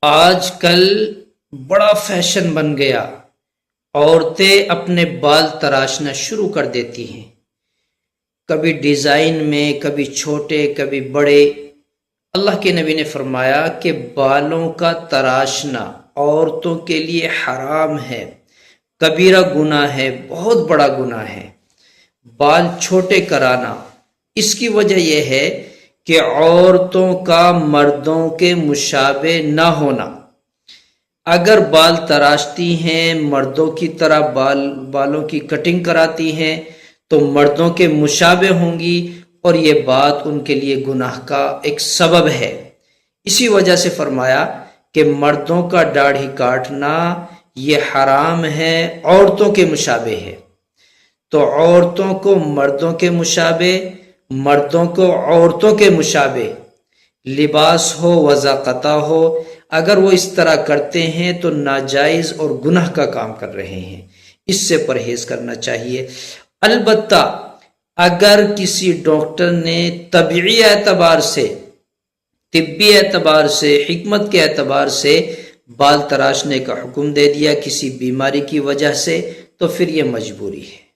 آج کل بڑا فیشن بن گیا، عورتیں اپنے بال تراشنا شروع کر دیتی ہیں، کبھی ڈیزائن میں، کبھی چھوٹے کبھی بڑے۔ اللہ کے نبی نے فرمایا کہ بالوں کا تراشنا عورتوں کے لیے حرام ہے، کبیرہ گناہ ہے، بہت بڑا گناہ ہے۔ بال چھوٹے کرانا، اس کی وجہ یہ ہے کہ عورتوں کا مردوں کے مشابہ نہ ہونا۔ اگر بال تراشتی ہیں، مردوں کی طرح بالوں کی کٹنگ کراتی ہیں تو مردوں کے مشابہ ہوں گی، اور یہ بات ان کے لیے گناہ کا ایک سبب ہے۔ اسی وجہ سے فرمایا کہ مردوں کا داڑھی کاٹنا یہ حرام ہے، عورتوں کے مشابہ ہے۔ تو عورتوں کو مردوں کے مشابہ، مردوں کو عورتوں کے مشابہ لباس ہو، وضاقتہ ہو، اگر وہ اس طرح کرتے ہیں تو ناجائز اور گناہ کا کام کر رہے ہیں، اس سے پرہیز کرنا چاہیے۔ البتہ اگر کسی ڈاکٹر نے طبعی اعتبار سے، طبی اعتبار سے، حکمت کے اعتبار سے بال تراشنے کا حکم دے دیا کسی بیماری کی وجہ سے، تو پھر یہ مجبوری ہے۔